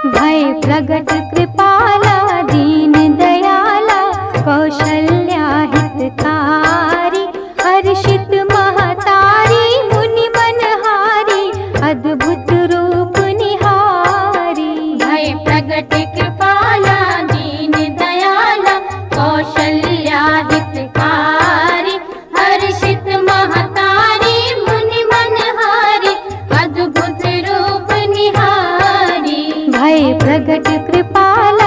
भय प्रगट कृपाला दीन दयाला कौशल्या हितकारी हर्षित महतारी मुनि मनहारी अद्भुत रूप निहारी। भय प्रगट कृपाला दीन दयाला कौशल्या हितकारी हर्षित महतारी मुनि मनहारी अद्भुत रूप निहारी। भय प्रगट कृपाला